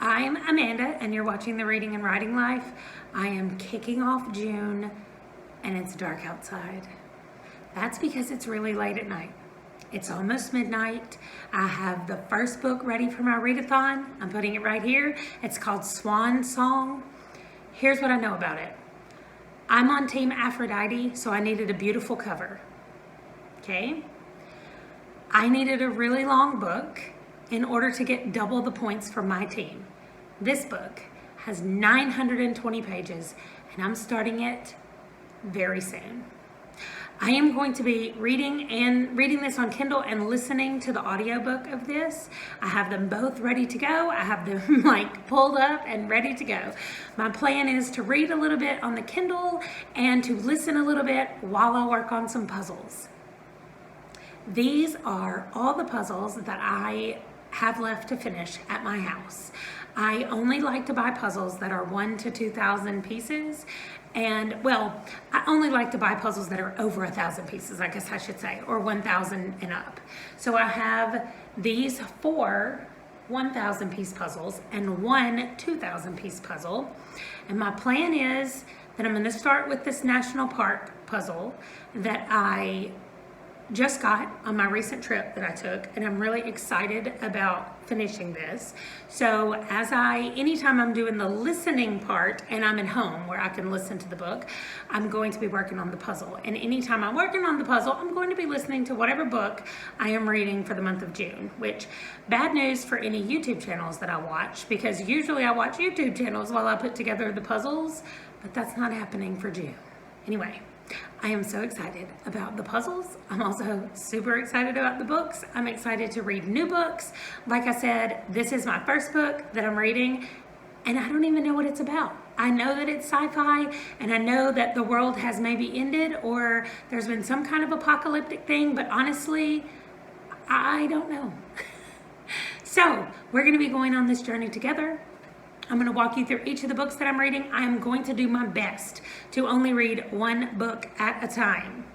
I'm Amanda, and you're watching The Reading and Writing Life. I am kicking off June, and it's dark outside. That's because it's really late at night. It's almost midnight. I have the first book ready for my readathon. I'm putting it right here. It's called Swan Song. Here's what I know about it. I'm on Team Aphrodite, so I needed a beautiful cover. Okay? I needed a really long book in order to get double the points for my team. This book has 920 pages, and I'm starting it very soon. I am going to be reading this on Kindle and listening to the audiobook of this. I have them both ready to go. I have them pulled up and ready to go. My plan is to read a little bit on the Kindle and to listen a little bit while I work on some puzzles. These are all the puzzles that I have left to finish at my house. I only like to buy puzzles that are 1,000 to 2,000 pieces. And well, I only like to buy puzzles that are over 1,000 pieces, I guess I should say, or 1,000 and up. So I have these 4 1,000 piece puzzles and 1 2,000 piece puzzle. And my plan is that I'm going to start with this national park puzzle that I just got on my recent trip that I took, and I'm really excited about finishing this. So anytime I'm doing the listening part and I'm at home where I can listen to the book, I'm going to be working on the puzzle. And anytime I'm working on the puzzle, I'm going to be listening to whatever book I am reading for the month of June, which bad news for any YouTube channels that I watch, because usually I watch YouTube channels while I put together the puzzles, but that's not happening for June. Anyway, I am so excited about the puzzles. I'm also super excited about the books. I'm excited to read new books. Like I said, this is my first book that I'm reading, and I don't even know what it's about. I know that it's sci-fi, and I know that the world has maybe ended or there's been some kind of apocalyptic thing, but honestly, I don't know. So we're going to be going on this journey together. I'm going to walk you through each of the books that I'm reading. I am going to do my best to only read one book at a time.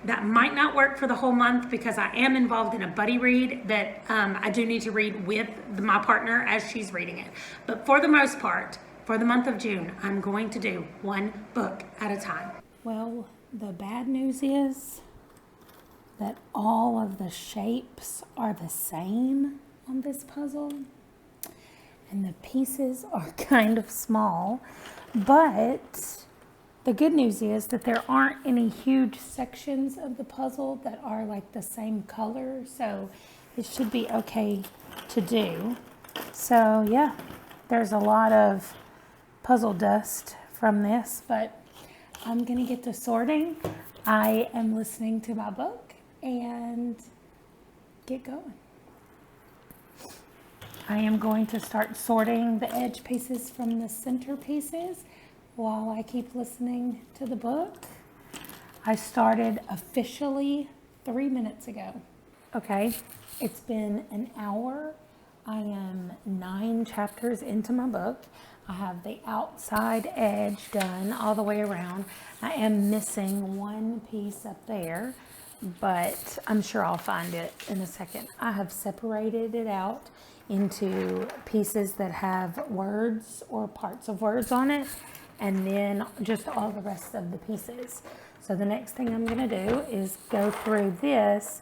That might not work for the whole month because I am involved in a buddy read that I do need to read with my partner as she's reading it. But for the most part, for the month of June, I'm going to do one book at a time. Well, the bad news is that all of the shapes are the same on this puzzle. And the pieces are kind of small, but the good news is that there aren't any huge sections of the puzzle that are like the same color, so it should be okay to do. So yeah, there's a lot of puzzle dust from this, but I'm gonna get to sorting. I am listening to my book and get going. I am going to start sorting the edge pieces from the center pieces while I keep listening to the book. I started officially 3 minutes ago. Okay, it's been an hour. I am 9 chapters into my book. I have the outside edge done all the way around. I am missing one piece up there, but I'm sure I'll find it in a second. I have separated it out into pieces that have words or parts of words on it, and then just all the rest of the pieces. So the next thing I'm going to do is go through this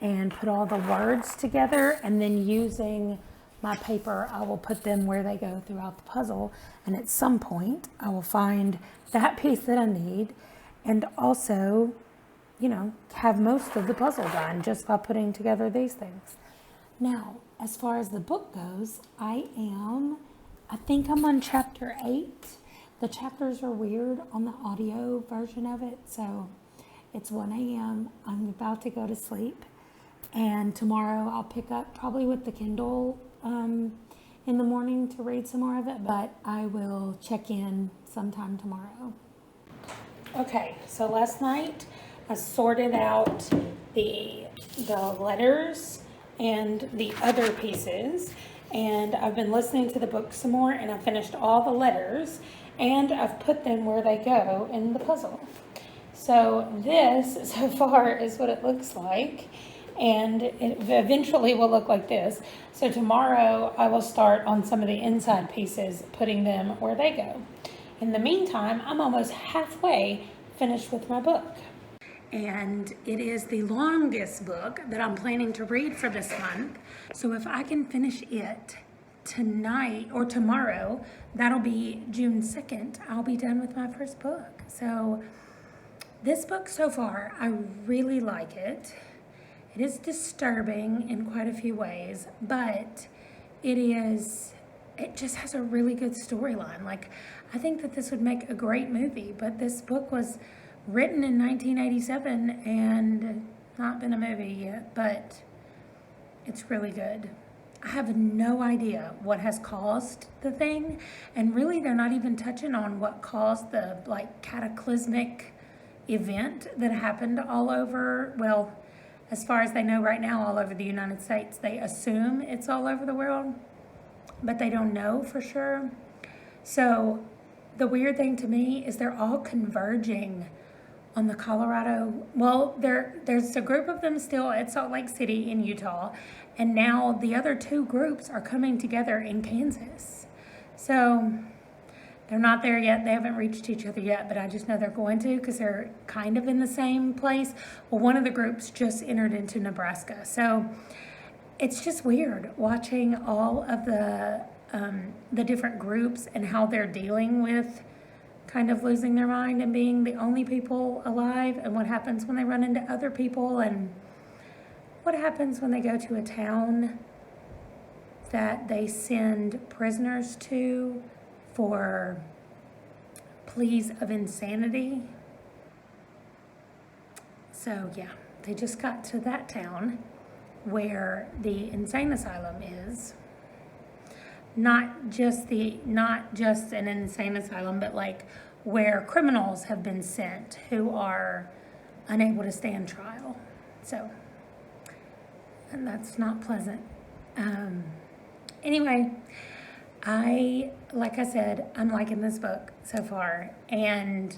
and put all the words together, and then using my paper, I will put them where they go throughout the puzzle, and at some point I will find that piece that I need, and also, you know, have most of the puzzle done just by putting together these things. Now, as far as the book goes, I think I'm on chapter 8. The chapters are weird on the audio version of it, so it's 1 a.m. I'm about to go to sleep, and tomorrow I'll pick up probably with the Kindle in the morning to read some more of it, but I will check in sometime tomorrow. Okay, so last night I sorted out the letters and the other pieces, and I've been listening to the book some more, and I finished all the letters, and I've put them where they go in the puzzle. So this so far is what it looks like, and it eventually will look like this. So tomorrow I will start on some of the inside pieces, putting them where they go. In the meantime, I'm almost halfway finished with my book. And it is the longest book that I'm planning to read for this month. So if I can finish it tonight or tomorrow, that'll be June 2nd, I'll be done with my first book. So this book so far, I really like it. It is disturbing in quite a few ways, but it just has a really good storyline. Like, I think that this would make a great movie, but this book was written in 1987 and not been a movie yet, but it's really good. I have no idea what has caused the thing, and really they're not even touching on what caused the like cataclysmic event that happened all over, well, as far as they know right now, all over the United States. They assume it's all over the world, but they don't know for sure. So the weird thing to me is they're all converging on the Colorado, well, there's a group of them still at Salt Lake City in Utah, and now the other two groups are coming together in Kansas. So they're not there yet. They haven't reached each other yet, but I just know they're going to because they're kind of in the same place. Well, one of the groups just entered into Nebraska. So it's just weird watching all of the different groups and how they're dealing with kind of losing their mind and being the only people alive, and what happens when they run into other people, and what happens when they go to a town that they send prisoners to for pleas of insanity. So yeah, they just got to that town where the insane asylum is. Not just an insane asylum, but like where criminals have been sent who are unable to stand trial. So, and that's not pleasant. Anyway, like I said, I'm liking this book so far, and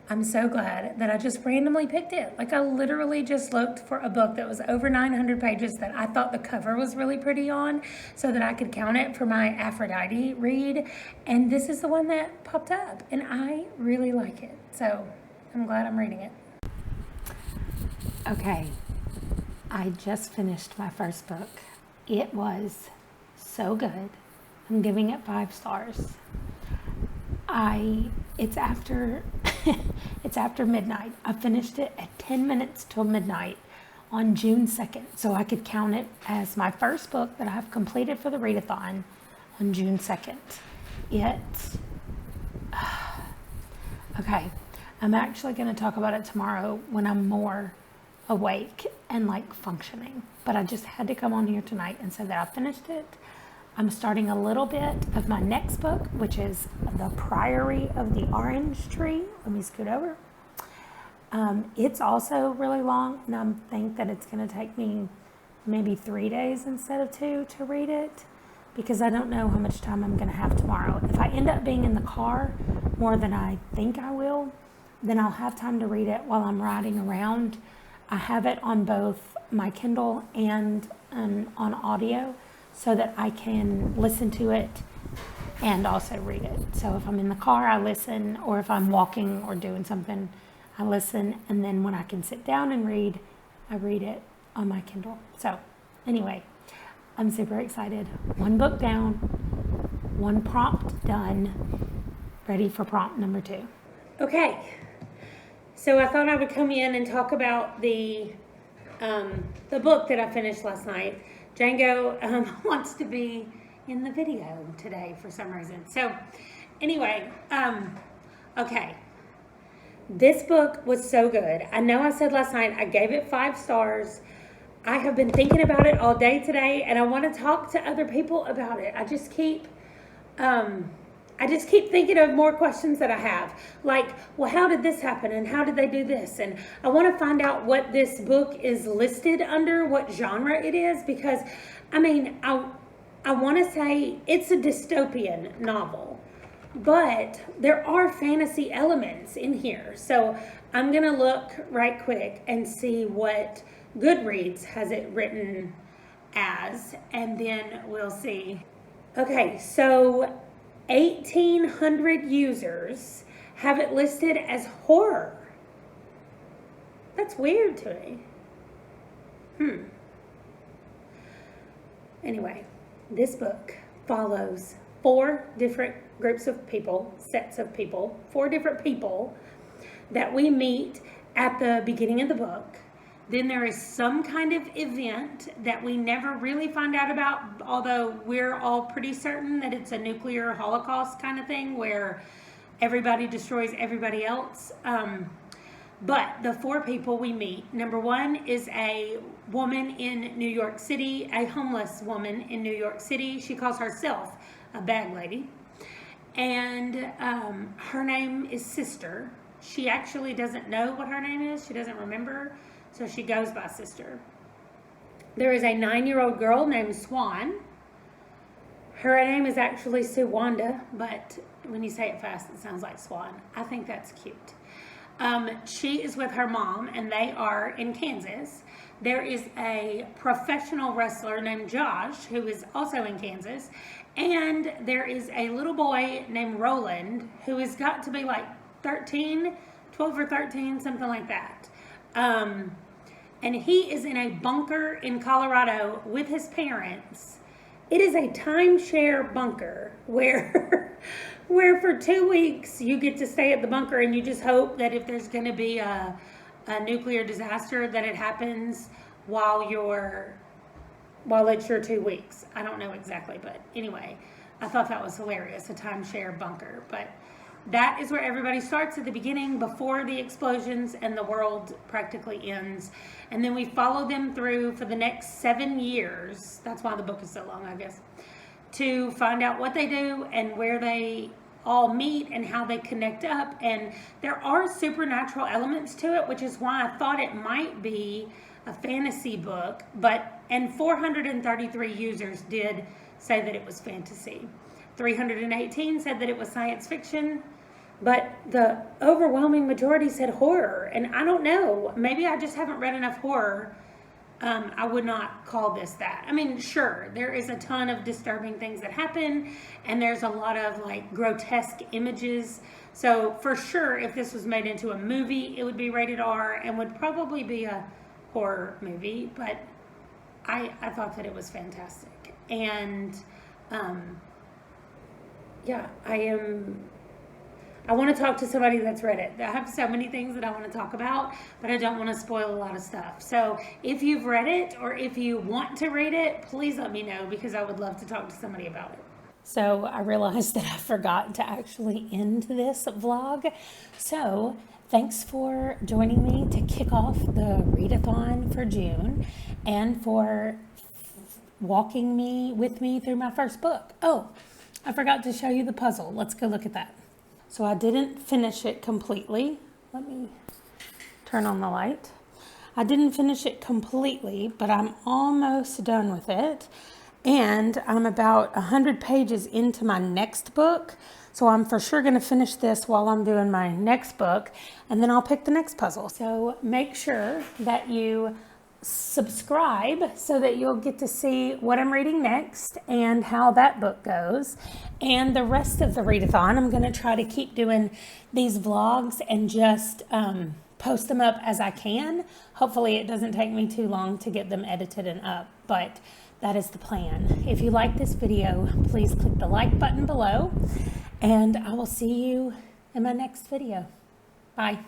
I'm so glad that I just randomly picked it. Like, I literally just looked for a book that was over 900 pages that I thought the cover was really pretty on so that I could count it for my Aphrodite read. And this is the one that popped up, and I really like it. So I'm glad I'm reading it. Okay, I just finished my first book. It was so good. I'm giving it 5 stars. It's after it's after midnight. I finished it at 10 minutes till midnight on June 2nd, so I could count it as my first book that I have completed for the Readathon on June 2nd. Okay, I'm actually going to talk about it tomorrow when I'm more awake and like functioning, but I just had to come on here tonight and say that I finished it. I'm starting a little bit of my next book, which is The Priory of the Orange Tree. Let me scoot over. It's also really long, and I think that it's going to take me maybe 3 days instead of 2 to read it, because I don't know how much time I'm going to have tomorrow. If I end up being in the car more than I think I will, then I'll have time to read it while I'm riding around. I have it on both my Kindle and on audio, so that I can listen to it and also read it. So if I'm in the car, I listen, or if I'm walking or doing something, I listen, and then when I can sit down and read, I read it on my Kindle. So anyway, I'm super excited. 1 book down, 1 prompt done, ready for prompt number 2. Okay, so I thought I would come in and talk about the book that I finished last night. Django wants to be in the video today for some reason. So anyway, okay. This book was so good. I know I said last night I gave it 5 stars. I have been thinking about it all day today, and I want to talk to other people about it. I just keep thinking of more questions that I have. Like, well, how did this happen? And how did they do this? And I want to find out what this book is listed under, what genre it is, because, I mean, I want to say it's a dystopian novel, but there are fantasy elements in here. So I'm going to look right quick and see what Goodreads has it written as, and then we'll see. Okay, so 1,800 users have it listed as horror. That's weird to me. Anyway, this book follows 4 different groups of people, sets of people, 4 different people that we meet at the beginning of the book. Then there is some kind of event that we never really find out about, although we're all pretty certain that it's a nuclear holocaust kind of thing where everybody destroys everybody else. But the 4 people we meet, number 1 is a woman in New York City, a homeless woman in New York City. She calls herself a bag lady. And her name is Sister. She actually doesn't know what her name is. She doesn't remember. So she goes by Sister. There is a 9-year-old girl named Swan. Her name is actually Suwanda, but when you say it fast, it sounds like Swan. I think that's cute. She is with her mom, and they are in Kansas. There is a professional wrestler named Josh, who is also in Kansas. And there is a little boy named Roland, who has got to be like 12 or 13, something like that. And he is in a bunker in Colorado with his parents. It is a timeshare bunker where for 2 weeks you get to stay at the bunker, and you just hope that if there's going to be a nuclear disaster, that it happens while it's your 2 weeks. I don't know exactly, but anyway, I thought that was hilarious, a timeshare bunker. But that is where everybody starts at the beginning, before the explosions and the world practically ends. And then we follow them through for the next 7 years. That's why the book is so long, I guess. To find out what they do and where they all meet and how they connect up. And there are supernatural elements to it, which is why I thought it might be a fantasy book. And 433 users did say that it was fantasy. 318 said that it was science fiction. But the overwhelming majority said horror. And I don't know. Maybe I just haven't read enough horror. I would not call this that. I mean, sure, there is a ton of disturbing things that happen. And there's a lot of like grotesque images. So for sure, if this was made into a movie, it would be rated R and would probably be a horror movie. But I thought that it was fantastic. And yeah, I want to talk to somebody that's read it. I have so many things that I want to talk about, but I don't want to spoil a lot of stuff. So if you've read it, or if you want to read it, please let me know, because I would love to talk to somebody about it. So I realized that I forgot to actually end this vlog. So thanks for joining me to kick off the Readathon for June, and for walking with me through my first book. Oh, I forgot to show you the puzzle. Let's go look at that. So I didn't finish it completely. Let me turn on the light. I didn't finish it completely, but I'm almost done with it. And I'm about 100 pages into my next book. So I'm for sure going to finish this while I'm doing my next book, and then I'll pick the next puzzle. So make sure that you subscribe so that you'll get to see what I'm reading next and how that book goes. And the rest of the Readathon, I'm going to try to keep doing these vlogs and just post them up as I can. Hopefully it doesn't take me too long to get them edited and up, but that is the plan. If you like this video, please click the like button below, and I will see you in my next video. Bye.